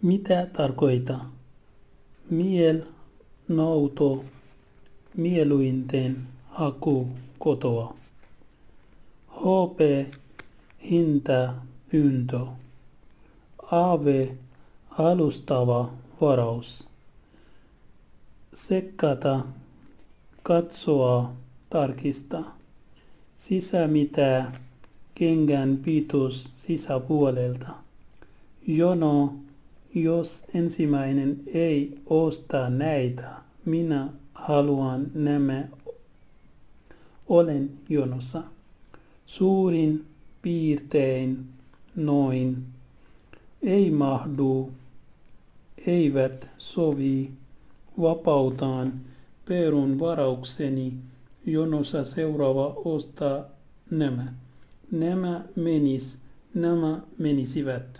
Mitä tarkoittaa? Miel nouto mieluinten haku kotoa. HP hinta pyyntö. Aave alustava varaus. Sekata katsoa tarkistaa. Sisämitää kengän pituus sisäpuolelta. Jono, jos ensimmäinen ei osta näitä, minä haluan nämä. Olen jonossa. Suurin piirtein noin. Ei mahdu. Eivät sovi. Vapautaan perun varaukseni. Jonossa seuraava ostaa nämä. Nämä menisivät.